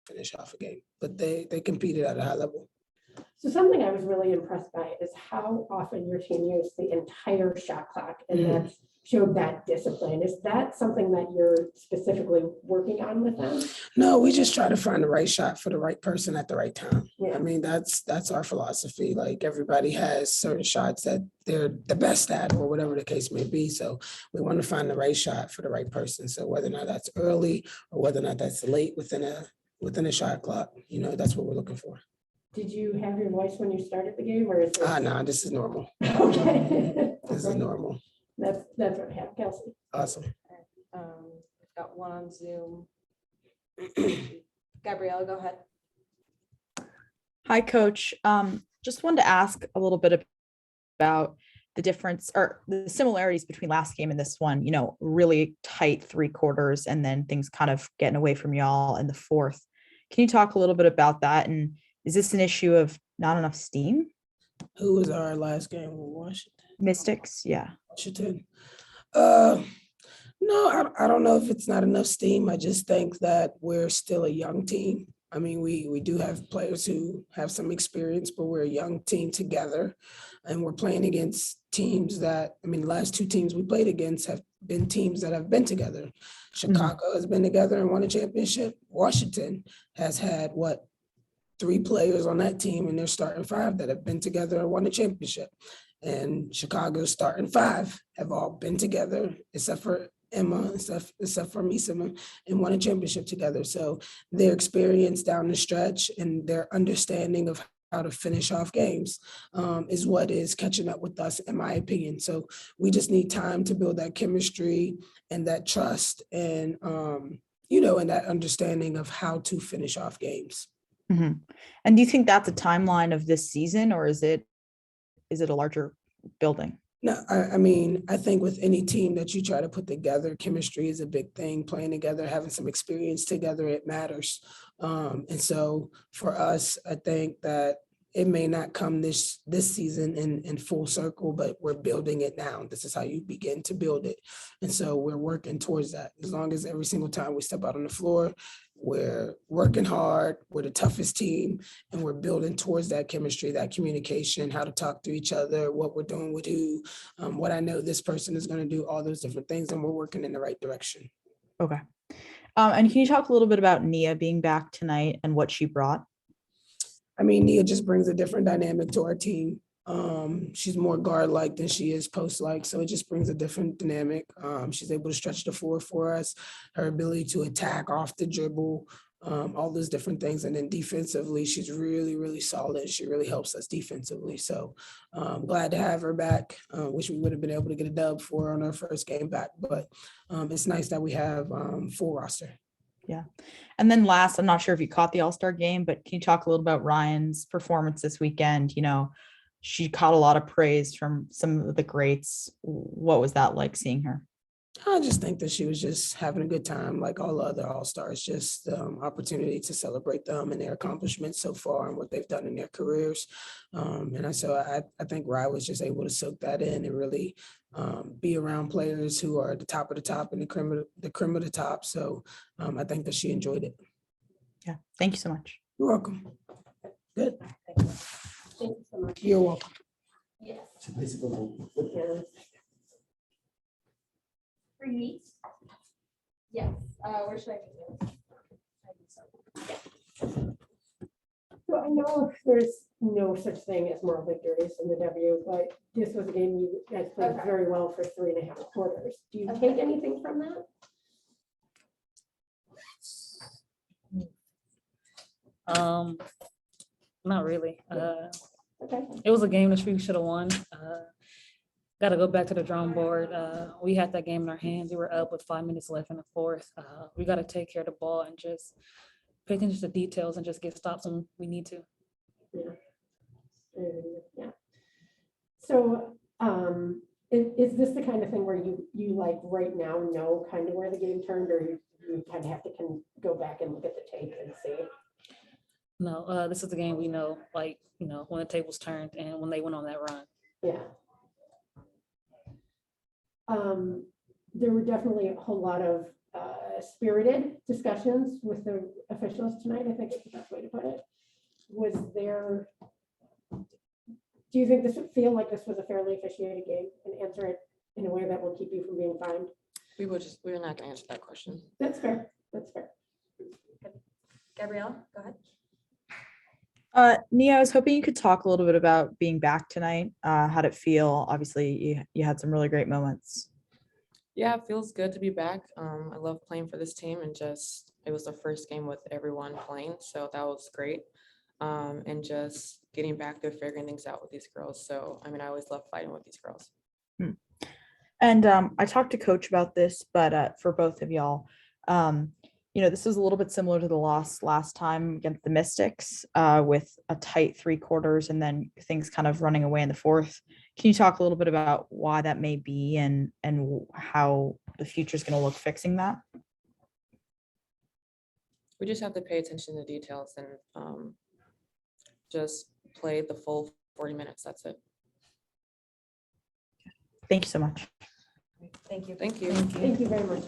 finish off a game. But they competed at a high level. So something I was really impressed by is how often your team used the entire shot clock, and that showed that discipline. Is that something that you're specifically working on with them? No, we just try to find the right shot for the right person at the right time. Yeah. I mean, that's our philosophy. Like, everybody has certain shots that they're the best at, or whatever the case may be. So we want to find the right shot for the right person. So whether or not that's early or whether or not that's late within a shot clock, that's what we're looking for. Did you have your voice when you started the game, or is this? No, this is normal. Okay. This is normal. That's what I have, Kelsey. Awesome. Got one on Zoom. Gabrielle, go ahead. Hi, Coach. Just wanted to ask a little bit about the difference or the similarities between last game and this one. Really tight 3 quarters, and then things kind of getting away from y'all in the fourth. Can you talk a little bit about that? And is this an issue of not enough steam? Who was our last game with Washington? Mystics, yeah. Washington. No, I don't know if it's not enough steam. I just think that we're still a young team. I mean, we do have players who have some experience, but we're a young team together, and we're playing against teams that, the last 2 teams we played against have been teams that have been together. Chicago has been together and won a championship. Washington has had 3 players on that team, and they're starting 5 that have been together and won a championship. And Chicago's starting 5 have all been together, except for Emma, except for Misima, and won a championship together. So their experience down the stretch and their understanding of how to finish off games is what is catching up with us, in my opinion. So we just need time to build that chemistry and that trust and, and that understanding of how to finish off games. Mm-hmm. And do you think that's a timeline of this season, or is it a larger building? No, I think with any team that you try to put together, chemistry is a big thing. Playing together, having some experience together, it matters. And so for us, I think that it may not come this season in full circle, but we're building it now. This is how you begin to build it. And so we're working towards that. As long as every single time we step out on the floor, we're working hard, we're the toughest team, and we're building towards that chemistry, that communication, how to talk to each other, what we're doing with who, what I know this person is going to do, all those different things, and we're working in the right direction. Okay. And can you talk a little bit about Nia being back tonight and what she brought? Nia just brings a different dynamic to our team. She's more guard-like than she is post-like, so it just brings a different dynamic. She's able to stretch the floor for us, her ability to attack off the dribble, all those different things. And then defensively, she's really, really solid. She really helps us defensively. So I'm glad to have her back. Wish we would have been able to get a dub for her on our first game back, but it's nice that we have full roster. Yeah. And then last, I'm not sure if you caught the All-Star game, but can you talk a little about Ryan's performance this weekend? She caught a lot of praise from some of the greats. What was that like seeing her? I just think that she was just having a good time, like all other All-Stars, just opportunity to celebrate them and their accomplishments so far and what they've done in their careers. So I think Ryan was just able to soak that in and really be around players who are at the top of the top and the cream of the top. So I think that she enjoyed it. Yeah. Thank you so much. You're welcome. Good. Thank you so much. You're welcome. Yes. Free meats? Yes. Where should I meet you? So I know there's no such thing as moral victories in the W, but this was a game you guys played very well for 3.5 quarters. Do you take anything from that? Not really. Okay. It was a game that we should have won. Got to go back to the drawing board. We had that game in our hands. We were up with 5 minutes left in the fourth. We got to take care of the ball and just pay attention to details and just get stops when we need to. Yeah. So is this the kind of thing where you like right now know kind of where the game turned, or you kind of have to go back and look at the tape and see? No, this is the game we know, when the tables turned and when they went on that run. Yeah. There were definitely a whole lot of spirited discussions with the officials tonight, I think is the best way to put it. Was there, do you think this would feel like this was a fairly officiated game, and answer it in a way that will keep you from being fined? We're not gonna answer that question. That's fair, that's fair. Gabrielle, go ahead. Nia, I was hoping you could talk a little bit about being back tonight. How'd it feel? Obviously, you had some really great moments. Yeah, it feels good to be back. I love playing for this team and just, it was the first game with everyone playing, so that was great. And just getting back to figuring things out with these girls. So, I mean, I always love fighting with these girls. And I talked to Coach about this, but for both of y'all, this is a little bit similar to the loss last time against the Mystics with a tight 3/4 and then things kind of running away in the fourth. Can you talk a little bit about why that may be and how the future is going to look fixing that? We just have to pay attention to details and just play the full 40 minutes. That's it. Thank you so much. Thank you. Thank you. Thank you very much.